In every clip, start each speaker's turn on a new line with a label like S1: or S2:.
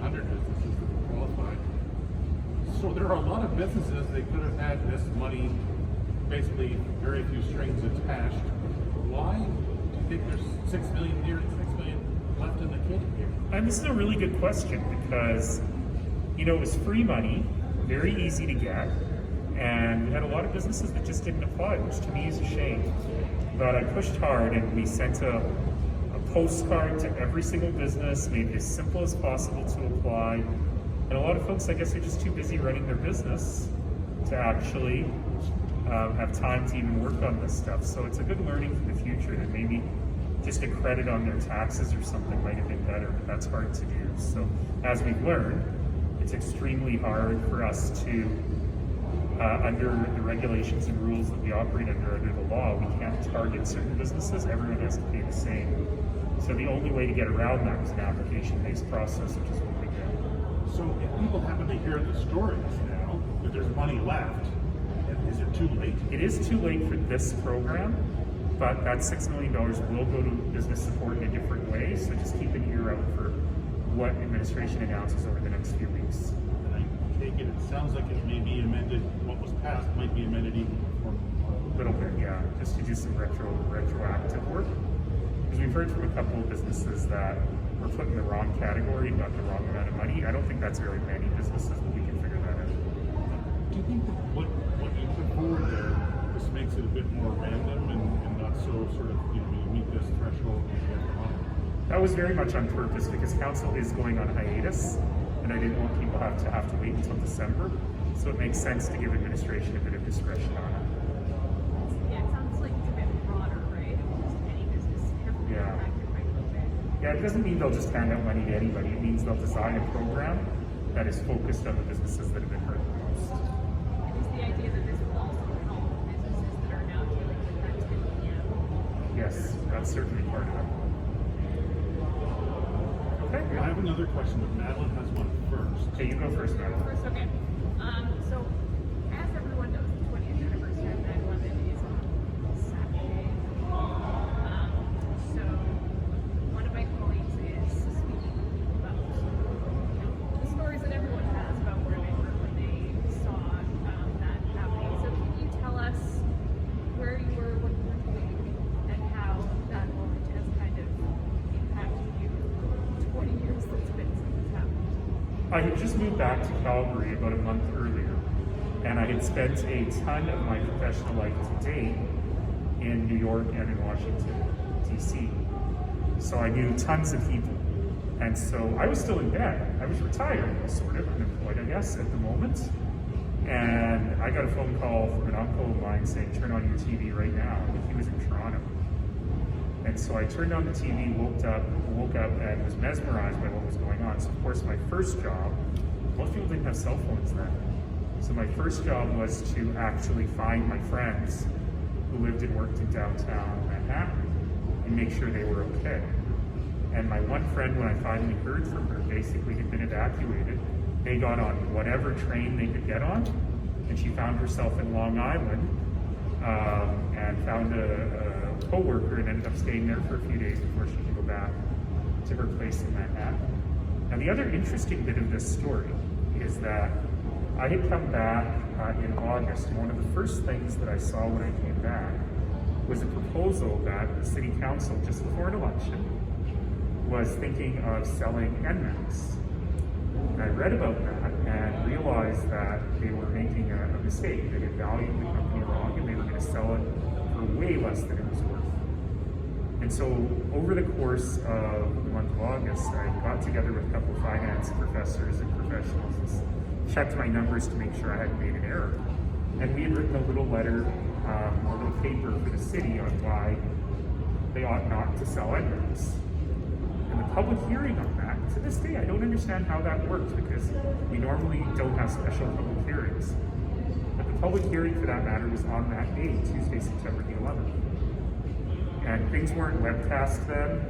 S1: 100 businesses that were qualified. So there are a lot of businesses that could have had this money, basically very few strings attached. Why do you think there's 6 million here and 6 million left in the kitty here?
S2: And this is a really good question because, you know, it was free money, very easy to get, and we had a lot of businesses that just didn't apply, which to me is a shame. But I pushed hard and we sent a postcard to every single business, made it as simple as possible to apply. And a lot of folks, I guess, are just too busy running their business to actually have time to even work on this stuff. So it's a good learning for the future that maybe just a credit on their taxes or something might have been better, but that's hard to do. So as we've learned, it's extremely hard for us to, under the regulations and rules that we operate under the law, we can't target certain businesses. Everyone has to pay the same. So the only way to get around that is an application-based process, which is what we do.
S1: So if people happen to hear the stories now that there's money left, is it too late?
S2: It is too late for this program, but that $6 million will go to business support in a different way. So just keep an ear out for what administration announces over the next few weeks.
S1: And I take it, it sounds like it may be amended, what was passed might be amended even more.
S2: A little bit, yeah, just to do some retroactive work. Because we've heard from a couple of businesses that were put in the wrong category, got the wrong amount of money. I don't think that's very many businesses, but we can figure that out.
S1: Do you think that what you put forward there, this makes it a bit more random and not so sort of, you know, you meet this threshold and you get the money?
S2: That was very much on purpose because council is going on hiatus, and I didn't want people to have to wait until December. So it makes sense to give administration a bit of discretion on it.
S3: Yeah, it sounds like it's a bit broader, right? Just any business impacted by COVID.
S2: Yeah, it doesn't mean they'll just hand out money to anybody. It means they'll design a program that is focused on the businesses that have been hurt the most.
S3: And is the idea that this will also help businesses that are now dealing with that 10 p.m.?
S2: Yes, that's certainly part of it. Okay.
S1: I have another question, but Madeline has one first.
S2: Okay, you go first, Madeline.
S3: First, okay. So, as everyone knows, the 20th anniversary of 9/11 is on Saturday. So, one of my colleagues is speaking about, you know, the stories that everyone has about where they were when they saw that happening. So, can you tell us where you were, what you were doing, and how that moment has kind of impacted you 20 years that's been since it's happened?
S2: I had just moved back to Calgary about a month earlier, and I had spent a ton of my professional life to date in New York and in Washington, D.C. So I knew tons of people. And so I was still in bed. I was retired, sort of unemployed, I guess, at the moment. And I got a phone call from an uncle of mine saying, turn on your TV right now. I think he was in Toronto. And so I turned on the TV, woke up and was mesmerized by what was going on. So of course my first job, most people didn't have cell phones then. So my first job was to actually find my friends who lived and worked in downtown Manhattan and make sure they were okay. And my one friend, when I finally heard from her, basically had been evacuated. They got on whatever train they could get on, and she found herself in Long Island and found a co-worker and ended up staying there for a few days before she could go back to her place in Manhattan. Now the other interesting bit of this story is that I had come back in August, and one of the first things that I saw when I came back was a proposal that the city council, just before an election, was thinking of selling NMAX. And I read about that and realized that they were making a mistake. They had valued the company wrong, and they were going to sell it for way less than it was worth. And so over the course of the month of August, I got together with a couple of finance professors and professionals and checked my numbers to make sure I hadn't made an error. And we had written a little letter, a little paper for the city on why they ought not to sell NMAX. And the public hearing on that, to this day, I don't understand how that works because we normally don't have special public hearings. But the public hearing for that matter was on that day, Tuesday, September the 11th. And things weren't webcast then,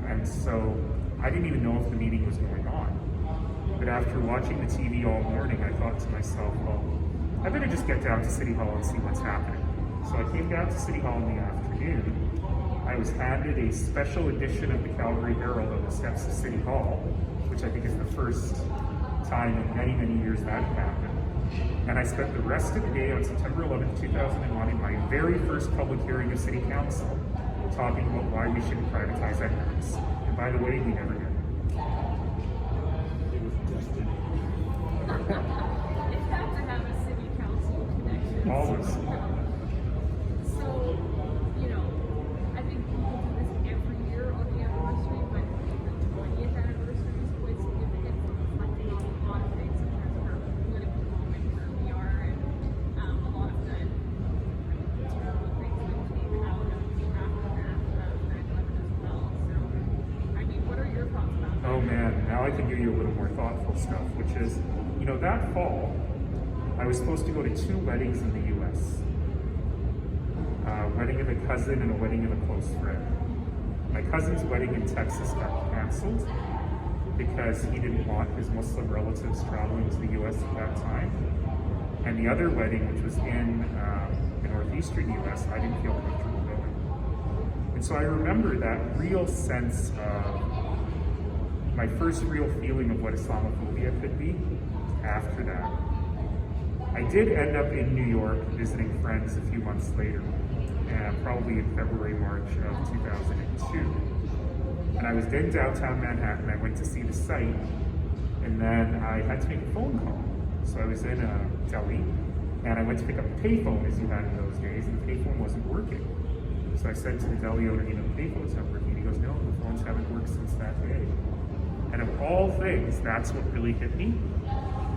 S2: and so I didn't even know if the meeting was going on. But after watching the TV all morning, I thought to myself, well, I better just get down to City Hall and see what's happening. So I came down to City Hall in the afternoon, I was handed a special edition of the Calgary Herald on the steps of City Hall, which I think is the first time in many, many years that happened. And I spent the rest of the day on September 11th, 2001, in my very first public hearing of City Council, talking about why we shouldn't privatize equities. And by the way, we never did.
S1: It was destiny.
S3: It had to have a city council connection.
S2: Always.
S3: So, you know, I think people do this every year on the anniversary, but the 20th anniversary is quite significant for reflecting on a lot of things in terms of our political moment where we are, and a lot of the terrible things that came out of the aftermath of 9/11 as well. So, I mean, what are your thoughts about that?
S2: Oh man, now I can give you a little more thoughtful stuff, which is, you know, that fall, I was supposed to go to 2 weddings in the US. A wedding of a cousin and a wedding of a close friend. My cousin's wedding in Texas got canceled because he didn't want his Muslim relatives traveling to the US at that time. And the other wedding, which was in the northeastern US, I didn't feel comfortable going. And so I remember that real sense of my first real feeling of what Islamophobia could be after that. I did end up in New York visiting friends a few months later, probably in February, March of 2002. And I was in downtown Manhattan. I went to see the site, and then I had to make a phone call. So I was in a deli, and I went to pick up a payphone, as you had in those days, and the payphone wasn't working. So I said to the deli owner, you know, the payphone's not working. He goes, no, the phones haven't worked since that day. And of all things, that's what really hit me,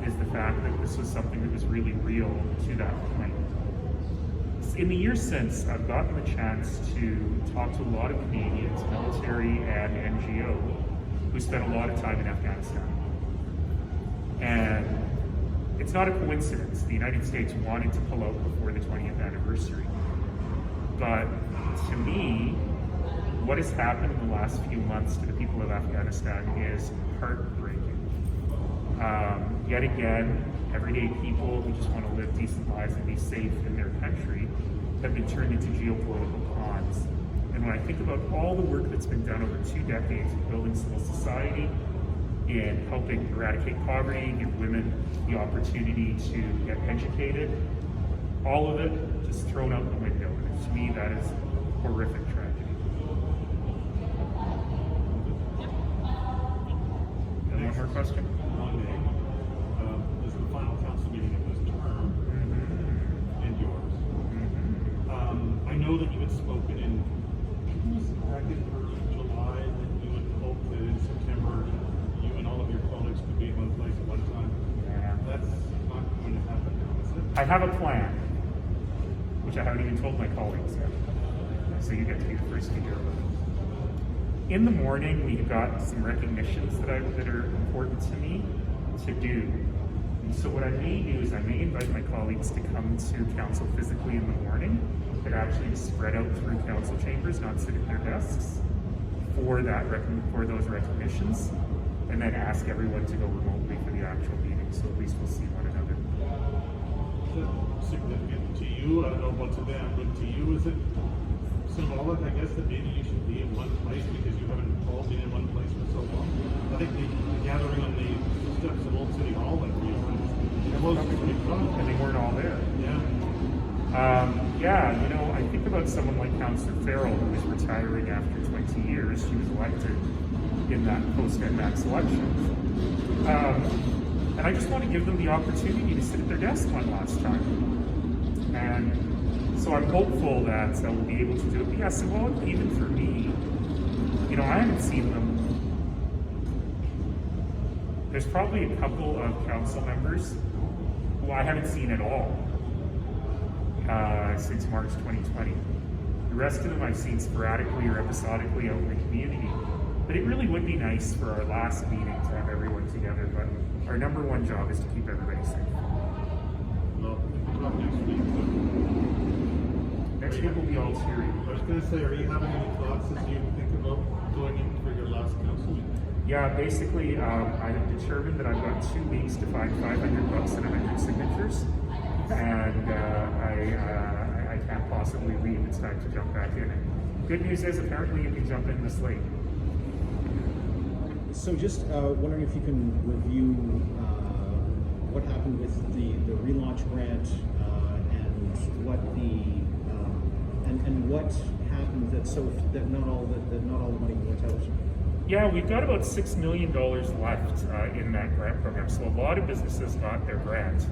S2: is the fact that this was something that was really real to that point. In the years since, I've gotten the chance to talk to a lot of Canadians, military and NGO, who spent a lot of time in Afghanistan. And it's not a coincidence. The United States wanted to pull out before the 20th anniversary. But to me, what has happened in the last few months to the people of Afghanistan is heartbreaking. Yet again, everyday people who just want to live decent lives and be safe in their country have been turned into geopolitical pawns. And when I think about all the work that's been done over 2 decades in building civil society, in helping eradicate poverty, give women the opportunity to get educated, all of it just thrown out the window. And to me, that is horrific tragedy. And one more question?
S1: Monday is the final council meeting of this term, and yours. I know that you had spoken in, back in early July, that you had hoped that in September you and all of your colleagues could be in one place at one time.
S2: Yeah.
S1: That's not going to happen now, is it?
S2: I have a plan, which I haven't even told my colleagues yet. So you get to be the first to hear about it. In the morning, we've got some recognitions that are important to me to do. And so what I may do is I may invite my colleagues to come to council physically in the morning, but actually to spread out through council chambers, not sit at their desks, for those recognitions, and then ask everyone to go remotely for the actual meeting, so at least we'll see one another.
S1: Is it significant to you? I don't know about to them, but to you, is it symbolic, I guess, that maybe you should be in one place because you haven't all been in one place for so long? I think the gathering on the steps of Old City Hall that we it was pretty fun.
S2: And they weren't all there.
S1: Yeah.
S2: Yeah, you know, I think about someone like Councillor Farrell, who is retiring after 20 years. She was elected in that post-NMAX election. And I just want to give them the opportunity to sit at their desk one last time. And so I'm hopeful that we'll be able to do it. But yeah, symbolically, even for me, you know, I haven't seen them. There's probably a couple of council members who I haven't seen at all since March 2020. The rest of them I've seen sporadically or episodically out in the community. But it really would be nice for our last meeting to have everyone together. But our number one job is to keep everybody safe.
S1: Well, we'll talk next week.
S2: Next week will be all cheery.
S1: I was going to say, are you having any thoughts as you think about going in for your last council meeting?
S2: Yeah, basically, I have determined that I've got 2 weeks to find $500 and 100 signatures, and I can't possibly leave. It's time to jump back in and Good news is apparently you can jump in this late.
S4: So just wondering if you can review what happened with the Relaunch Grant and what and what happened that not all the money went out.
S2: Yeah, we've got about $6 million left in that grant program. So a lot of businesses got their grant.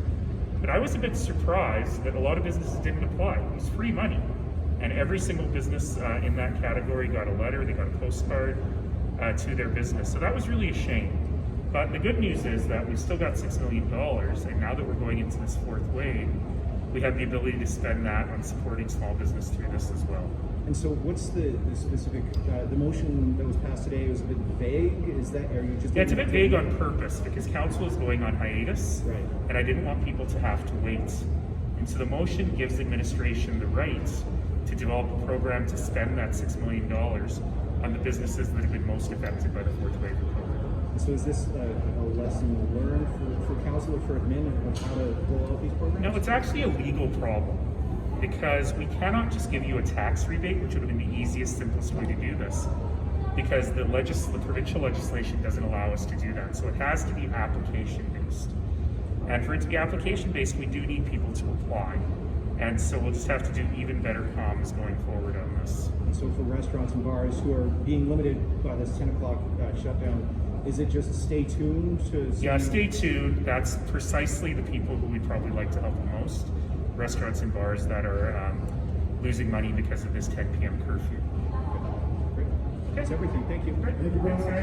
S2: But I was a bit surprised that a lot of businesses didn't apply. It was free money. And every single business in that category got a letter, they got a postcard to their business. So that was really a shame. But the good news is that we've still got $6 million. And now that we're going into this fourth wave, we have the ability to spend that on supporting small business through this as well.
S4: And so what's the specific, the motion that was passed today was a bit vague? Is that, are you just...
S2: Yeah, it's a bit vague on purpose because council is going on hiatus.
S4: Right.
S2: And I didn't want people to have to wait. And so the motion gives administration the right to develop a program to spend that $6 million on the businesses that have been most affected by the fourth wave of COVID.
S4: So is this a lesson learned for council or for admin of how to roll out these programs?
S2: No, it's actually a legal problem because we cannot just give you a tax rebate, which would have been the easiest, simplest way to do this, because the provincial legislation doesn't allow us to do that. So it has to be application-based. And for it to be application-based, we do need people to apply. And so we'll just have to do even better comms going forward on this.
S4: And so for restaurants and bars who are being limited by this 10 o'clock shutdown, is it just stay tuned to see?
S2: Yeah, stay tuned. That's precisely the people who we'd probably like to help the most. Restaurants and bars that are losing money because of this 10 p.m. curfew.
S4: Great. That's everything. Thank you.
S2: Thank you very much.